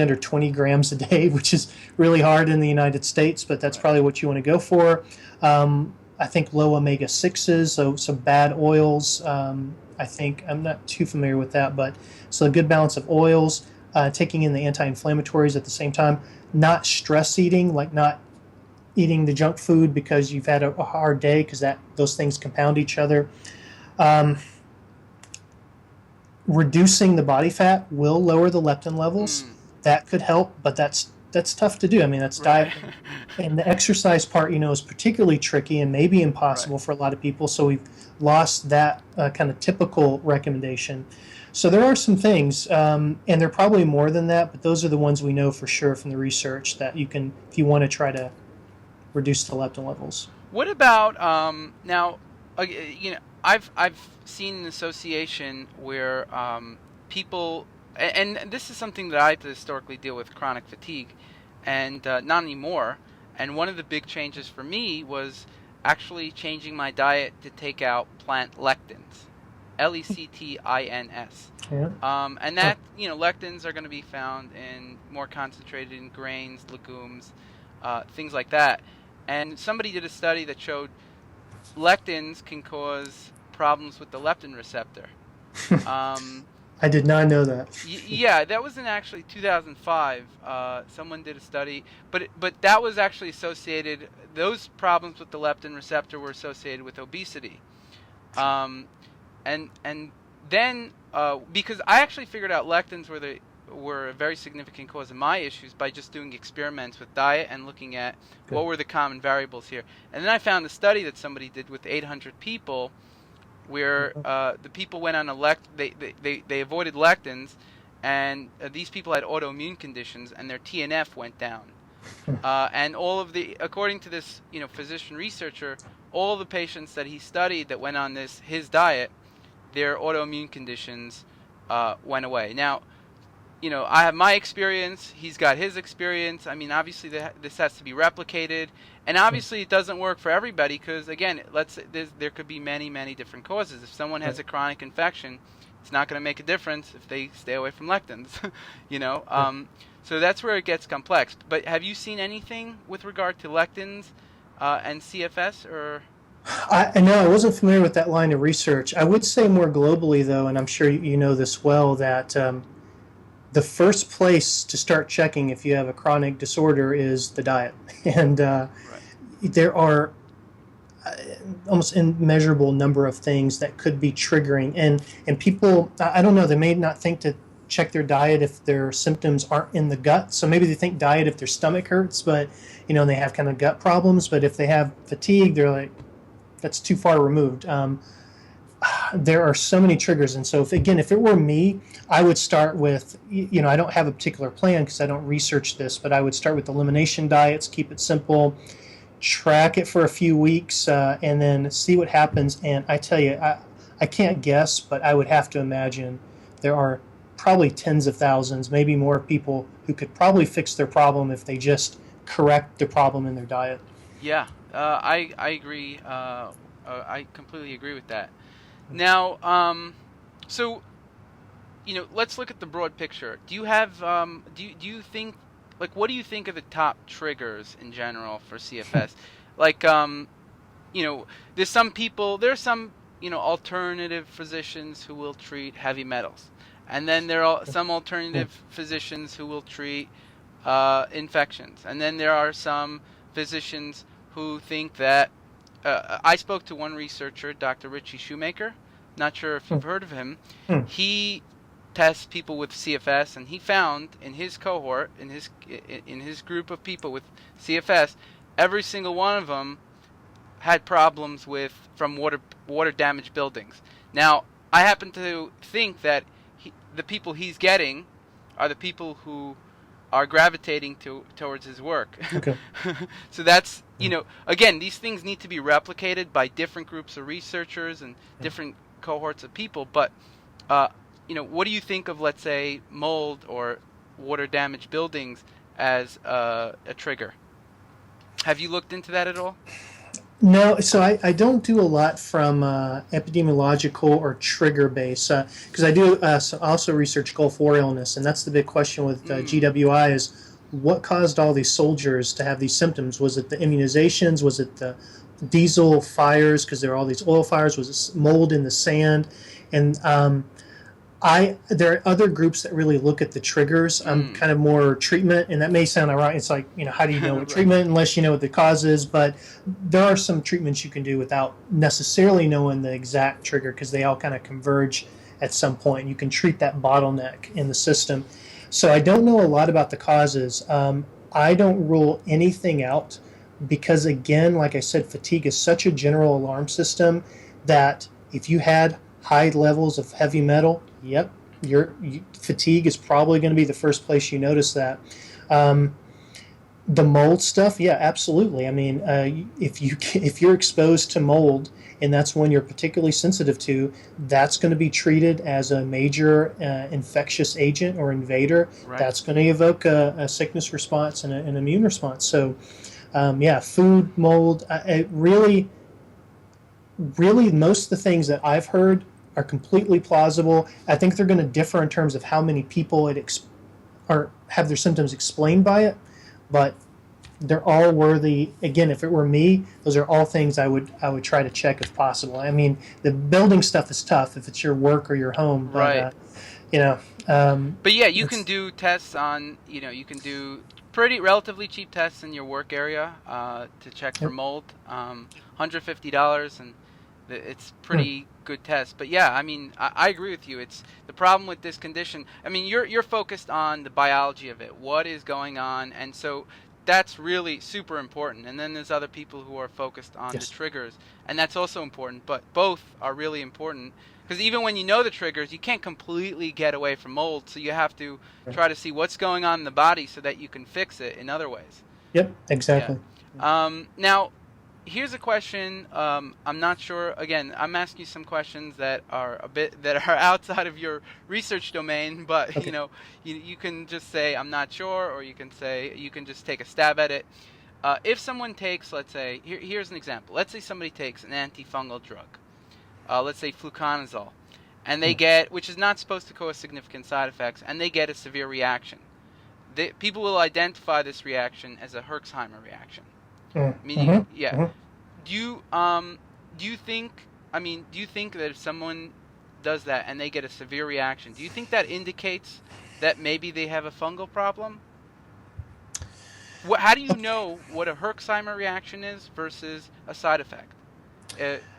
under 20 grams a day, which is really hard in the United States, but that's probably what you want to go for. I think low omega-6s, so some bad oils. I think I'm not too familiar with that, but so a good balance of oils, taking in the anti-inflammatories at the same time, not stress eating, like not eating the junk food because you've had a hard day, because those things compound each other. Reducing the body fat will lower the leptin levels. That could help, but that's tough to do. That's diet, and the exercise part, is particularly tricky and maybe impossible for a lot of people. So we've lost that kind of typical recommendation. So there are some things, and there are probably more than that, but those are the ones we know for sure from the research that you can, if you want to try to reduce the leptin levels. What about now? I've seen an association where people, and this is something that I have to historically deal with, chronic fatigue, and not anymore. And one of the big changes for me was actually changing my diet to take out plant lectins, lectins. Yeah. And that, lectins are going to be found in more concentrated in grains, legumes, things like that. And somebody did a study that showed lectins can cause problems with the leptin receptor. I did not know that. Yeah, that was in actually 2005. Someone did a study, but that was actually associated. Those problems with the leptin receptor were associated with obesity. And then because I actually figured out lectins were the were a very significant cause of my issues by just doing experiments with diet and looking at Good. what were the common variables here. And then I found a study that somebody did with 800 people where the people went on they avoided lectins, and these people had autoimmune conditions, and their TNF went down. And according to this, physician researcher, all the patients that he studied that went on his diet, their autoimmune conditions went away. Now, I have my experience. He's got his experience. I mean, obviously, this has to be replicated, and obviously, it doesn't work for everybody because, again, there could be many, many different causes. If someone has a chronic infection, it's not going to make a difference if they stay away from lectins. So that's where it gets complex. But have you seen anything with regard to lectins and CFS, or? I know I wasn't familiar with that line of research. I would say more globally, though, and I'm sure you know this well, that the first place to start checking if you have a chronic disorder is the diet. And Right. there are almost immeasurable number of things that could be triggering. And people, I don't know, they may not think to check their diet if their symptoms aren't in the gut. So maybe they think diet if their stomach hurts, but, they have kind of gut problems. But if they have fatigue, they're like, that's too far removed. There are so many triggers. And so, if it were me, I would start with, I don't have a particular plan because I don't research this, but I would start with elimination diets, keep it simple, track it for a few weeks, and then see what happens. And I tell you, I can't guess, but I would have to imagine there are probably tens of thousands, maybe more people who could probably fix their problem if they just correct the problem in their diet. Yeah, I agree. I completely agree with that. Now, so let's look at the broad picture. Do you have do you think, like, what do you think are the top triggers in general for CFS? Like, there's some alternative physicians who will treat heavy metals, and then there are some alternative physicians who will treat infections, and then there are some physicians who think that I spoke to one researcher, Dr. Richie Shoemaker. Not sure if you've heard of him. He tests people with CFS, and he found in his cohort, in his group of people with CFS, every single one of them had problems from water damaged buildings. Now, I happen to think that the people he's getting are the people who are gravitating towards his work. Okay. So that's, again, these things need to be replicated by different groups of researchers and different cohorts of people. But, what do you think of, let's say, mold or water damaged buildings as a trigger? Have you looked into that at all? No, so I don't do a lot from epidemiological or trigger base because I do also research Gulf War illness, and that's the big question with GWI is what caused all these soldiers to have these symptoms? Was it the immunizations? Was it the diesel fires because there are all these oil fires? Was it mold in the sand? And there are other groups that really look at the triggers. I'm kind of more treatment, and that may sound ironic. It's like, how do you know what treatment unless you know what the cause is? But there are some treatments you can do without necessarily knowing the exact trigger because they all kind of converge at some point. You can treat that bottleneck in the system. So I don't know a lot about the causes. I don't rule anything out because, again, like I said, fatigue is such a general alarm system that if you had high levels of heavy metal, yep, your fatigue is probably going to be the first place you notice that. The mold stuff, yeah, absolutely. I mean, if you're exposed to mold and that's one you're particularly sensitive to, that's going to be treated as a major infectious agent or invader. Right. That's going to evoke a sickness response and an immune response. So, food, mold, really, most of the things that I've heard are completely plausible. I think they're going to differ in terms of how many people have their symptoms explained by it, but they're all worthy. Again, if it were me, those are all things I would try to check if possible. I mean, the building stuff is tough if it's your work or your home, but, right. But yeah, you can do tests on, you can do pretty relatively cheap tests in your work area to check for mold, $150, and It's pretty good test. But yeah, I mean, I agree with you. It's the problem with this condition. I mean, you're focused on the biology of it, what is going on, and so that's really super important. And then there's other people who are focused on the Yes. triggers, and that's also important. But both are really important because even when you know the triggers, you can't completely get away from mold. So you have to Right. try to see what's going on in the body so that you can fix it in other ways. Yep. Yeah. Exactly. Now, here's a question. I'm not sure. Again, I'm asking you some questions that are outside of your research domain, but Okay. you can just say I'm not sure, or you can just take a stab at it. If someone takes, let's say, here's an example. Let's say somebody takes an antifungal drug, let's say fluconazole, and they Mm. get, which is not supposed to cause significant side effects, and they get a severe reaction. People will identify this reaction as a Herxheimer reaction. Mm. Meaning, Mm-hmm. yeah. Mm-hmm. Do you think? I mean, do you think that if someone does that and they get a severe reaction, do you think that indicates that maybe they have a fungal problem? How do you know what a Herxheimer reaction is versus a side effect?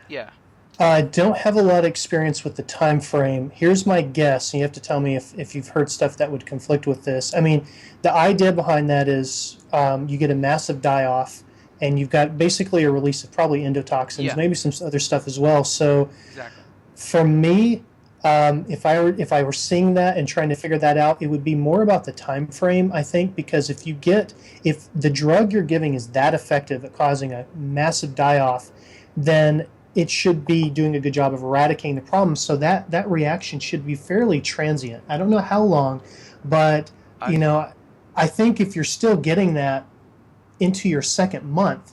Yeah. I don't have a lot of experience with the time frame. Here's my guess, and you have to tell me if you've heard stuff that would conflict with this. I mean, the idea behind that is you get a massive die-off, and you've got basically a release of probably endotoxins, Yeah. maybe some other stuff as well. So Exactly. for me, if I were seeing that and trying to figure that out, it would be more about the time frame, I think, because if the drug you're giving is that effective at causing a massive die-off, then it should be doing a good job of eradicating the problem. So that reaction should be fairly transient. I don't know how long, but I you see. know, I think if you're still getting that into your second month,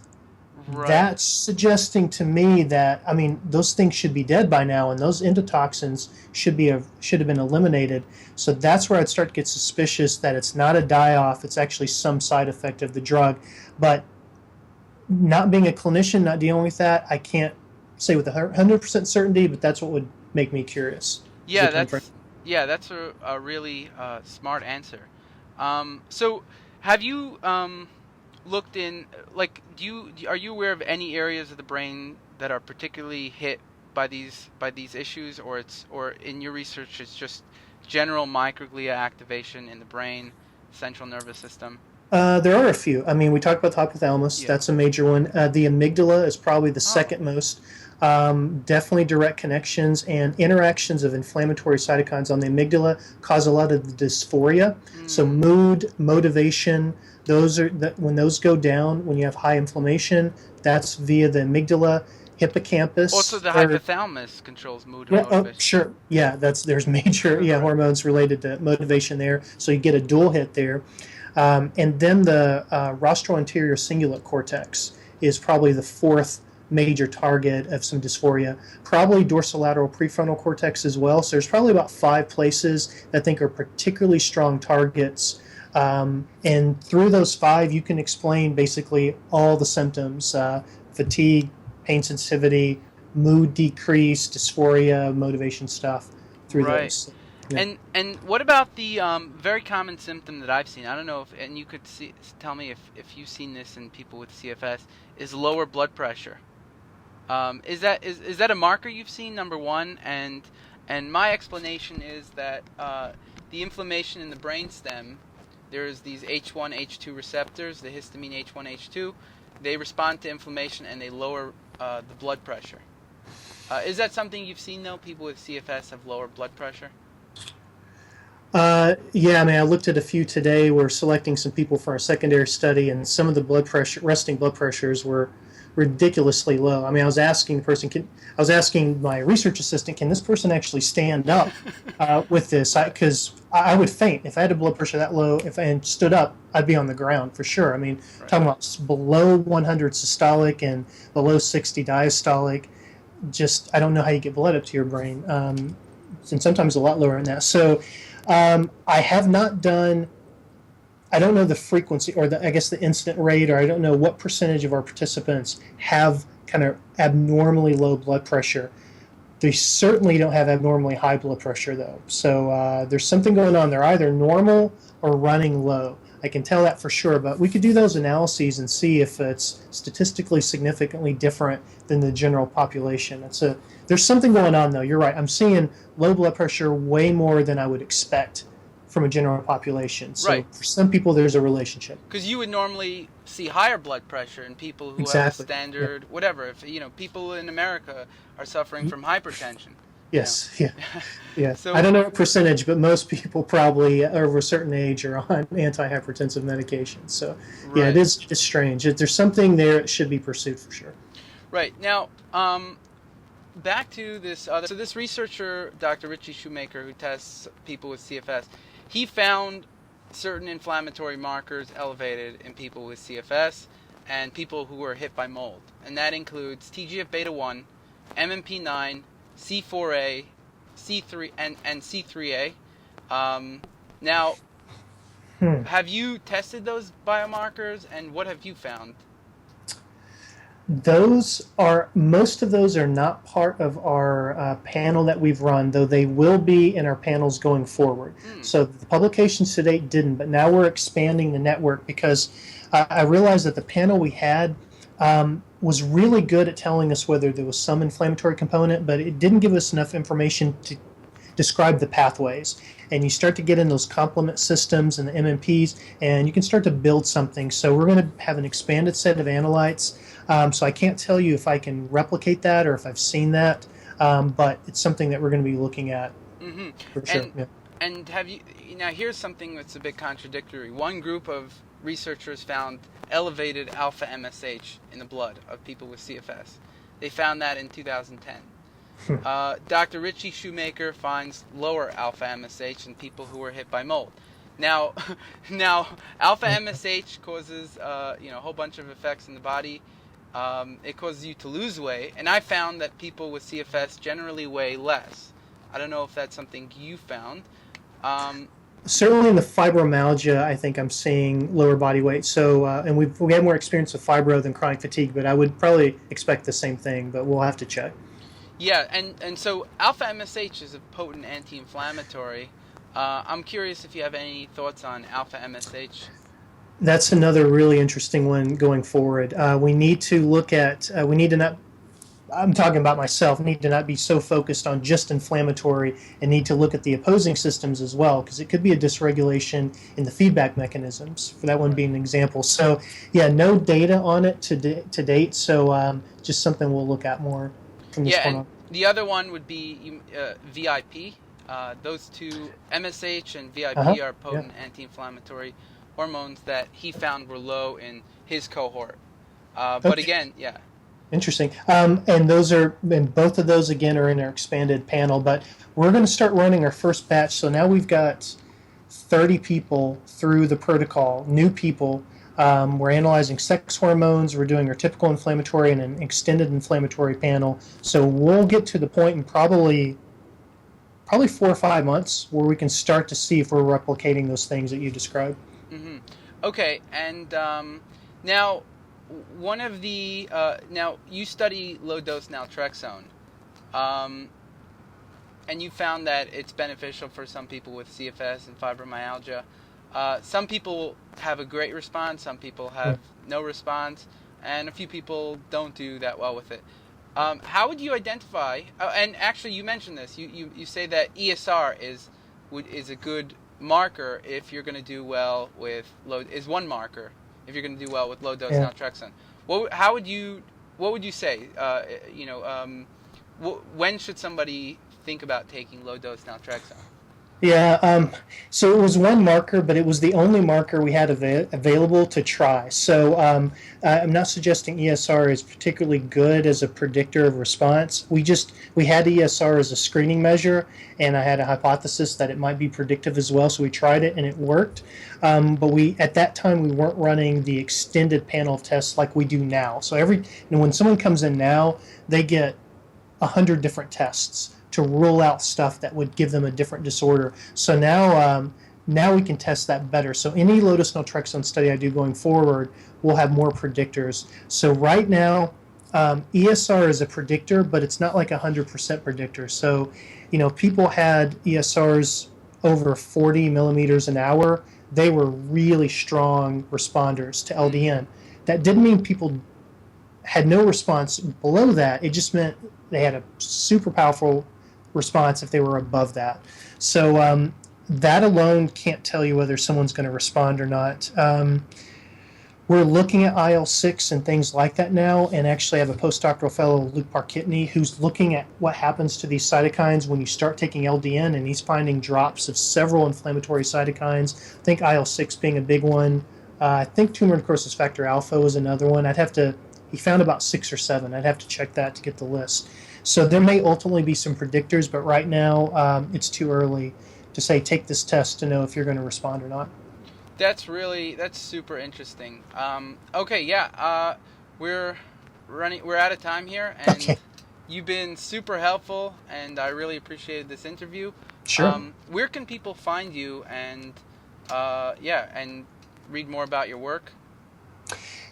Right. that's suggesting to me that, I mean, those things should be dead by now, and those endotoxins should have been eliminated. So that's where I'd start to get suspicious that it's not a die-off; it's actually some side effect of the drug. But not being a clinician, not dealing with that, I can't say with 100% certainty. But that's what would make me curious. Is the Yeah, time frame. that's a really smart answer. So have you looked in, like, are you aware of any areas of the brain that are particularly hit by these issues, or in your research it's just general microglia activation in the brain, central nervous system? There are a few. I mean, we talked about the hypothalamus. Yeah. That's a major one. The amygdala is probably the Oh, second most. Definitely direct connections and interactions of inflammatory cytokines on the amygdala cause a lot of the dysphoria. So mm. mood, motivation, when those go down, when you have high inflammation, that's via the amygdala, Also hippocampus. the hypothalamus controls mood and Yeah, oh, motivation. sure. Yeah, there's major Right. hormones related to motivation there. So you get a dual hit there. And then the rostral anterior cingulate cortex is probably the fourth major target of some dysphoria. Probably dorsolateral prefrontal cortex as well. So there's probably about 5 places that I think are particularly strong targets. And through those 5, you can explain basically all the symptoms: fatigue, pain sensitivity, mood decrease, dysphoria, motivation stuff through Right. those. Yeah. And what about the very common symptom that I've seen? I don't know if, and you could tell me if you've seen this in people with CFS, is lower blood pressure. Is that a marker you've seen, number one? And my explanation is that the inflammation in the brainstem, there's these H1, H2 receptors, the histamine H1, H2. They respond to inflammation and they lower the blood pressure. Is that something you've seen though? People with CFS have lower blood pressure? Yeah, I mean, I looked at a few today. We're selecting some people for our secondary study, and some of the resting blood pressures were ridiculously low. I mean, I was asking my research assistant, can this person actually stand up with this? Because I would faint if I had a blood pressure that low. If I stood up, I'd be on the ground for sure. I mean, Right. talking about below 100 systolic and below 60 diastolic. Just, I don't know how you get blood up to your brain, and sometimes a lot lower than that. So I have not done, I don't know the frequency or I guess the incident rate, or I don't know what percentage of our participants have kind of abnormally low blood pressure. They certainly don't have abnormally high blood pressure though. So there's something going on. They're either normal or running low. I can tell that for sure. But we could do those analyses and see if it's statistically significantly different than the general population. There's something going on, though. You're right. I'm seeing low blood pressure way more than I would expect from a general population. So Right. for some people, there's a relationship. Because you would normally see higher blood pressure in people who have Exactly. standard, whatever. If people in America are suffering from hypertension. Yes, yeah. Yeah. So I don't know what percentage, but most people probably over a certain age are on antihypertensive medications. So, yeah, Right. it's strange. If there's something there, it should be pursued for sure. Right. Now, back to this other. So this researcher, Dr. Richie Shoemaker, who tests people with CFS, he found certain inflammatory markers elevated in people with CFS and people who were hit by mold. And that includes TGF-beta1, MMP9, C4A, C3, and C3A. Now, have you tested those biomarkers, and what have you found? Most of those are not part of our panel that we've run, though they will be in our panels going forward. So the publications to date didn't, but now we're expanding the network because I realized that the panel we had was really good at telling us whether there was some inflammatory component, but it didn't give us enough information to describe the pathways. And you start to get in those complement systems and the MMPs, and you can start to build something. So we're going to have an expanded set of analytes. So I can't tell you if I can replicate that or if I've seen that, but it's something that we're going to be looking at for sure. And have you, now here's something that's a bit contradictory. One group of researchers found elevated alpha MSH in the blood of people with CFS. They found that in 2010. Dr. Richie Shoemaker finds lower alpha MSH in people who were hit by mold. Now alpha MSH causes a whole bunch of effects in the body. It causes you to lose weight, and I found that people with CFS generally weigh less. I don't know if that's something you found. Certainly in the fibromyalgia, I think I'm seeing lower body weight. So, and we have more experience with fibro than chronic fatigue, but I would probably expect the same thing, but we'll have to check. Yeah, and so alpha MSH is a potent anti-inflammatory. I'm curious if you have any thoughts on alpha MSH. That's another really interesting one going forward. We need to look at, I'm talking about myself, need to not be so focused on just inflammatory and need to look at the opposing systems as well, because it could be a dysregulation in the feedback mechanisms, for that one being an example. So, yeah, no data on it to date, so just something we'll look at more from this point on. The other one would be VIP. Those two, MSH and VIP, are potent anti-inflammatory hormones that he found were low in his cohort. But again, yeah. Interesting. And both of those again are in our expanded panel, but we're going to start running our first batch. So now we've got 30 people through the protocol, new people. We're analyzing sex hormones. We're doing our typical inflammatory and an extended inflammatory panel. So we'll get to the point in probably 4 or 5 months where we can start to see if we're replicating those things that you described. Mm-hmm. Okay, and now one of the now you study low dose naltrexone, and you found that it's beneficial for some people with CFS and fibromyalgia. Some people have a great response, some people have no response, and a few people don't do that well with it. How would you identify? And actually, you mentioned this. You say that ESR is a good marker if you're going to do well with one marker if you're going to do well with low dose naltrexone. What would you say? When should somebody think about taking low dose naltrexone? Yeah, so it was one marker, but it was the only marker we had available to try. So I'm not suggesting ESR is particularly good as a predictor of response. We had ESR as a screening measure, and I had a hypothesis that it might be predictive as well, so we tried it and it worked. But at that time we weren't running the extended panel of tests like we do now. So when someone comes in now, they get 100 different tests to rule out stuff that would give them a different disorder. So now we can test that better. So any low-dose naltrexone study I do going forward will have more predictors. So right now, ESR is a predictor, but it's not like a 100% predictor. So, people had ESRs over 40 millimeters an hour. they were really strong responders to LDN. That didn't mean people had no response below that. It just meant they had a super powerful response if they were above that. So that alone can't tell you whether someone's going to respond or not. We're looking at IL-6 and things like that now, and actually have a postdoctoral fellow, Luke Parkitney, who's looking at what happens to these cytokines when you start taking LDN, and he's finding drops of several inflammatory cytokines. I think IL-6 being a big one. I think tumor necrosis factor alpha was another one. He found about 6 or 7. I'd have to check that to get the list. So there may ultimately be some predictors, but right now it's too early to say take this test to know if you're going to respond or not. That's super interesting. Okay, yeah, we're out of time here, and okay. You've been super helpful, and I really appreciated this interview. Sure. Where can people find you and and read more about your work?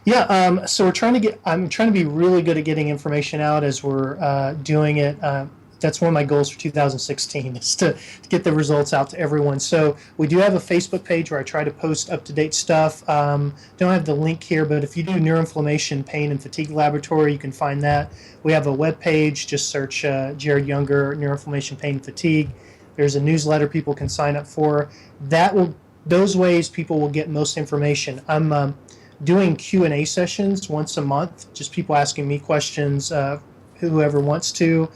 Yeah, so I'm trying to be really good at getting information out as we're doing it. That's one of my goals for 2016 is to get the results out to everyone. So we do have a Facebook page where I try to post up-to-date stuff. Don't have the link here, but if you do Neuroinflammation, Pain, and Fatigue Laboratory, you can find that. We have a web page. Just search Jared Younger, Neuroinflammation, Pain, and Fatigue. There's a newsletter people can sign up for. Those ways people will get most information. I'm doing Q&A sessions once a month, just people asking me questions, whoever wants to.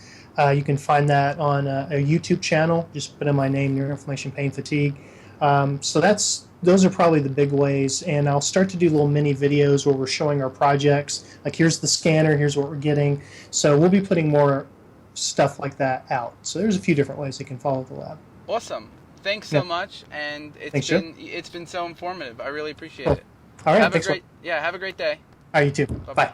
You can find that on a YouTube channel. Just put in my name, Neuroinflammation, Pain, Fatigue. So those are probably the big ways. And I'll start to do little mini videos where we're showing our projects. Like, here's the scanner, here's what we're getting. So we'll be putting more stuff like that out. So there's a few different ways they can follow the lab. Awesome. Thanks so much. And it's been so informative. I really appreciate it. All right. Have a great day. All right, you too. Bye-bye. Bye.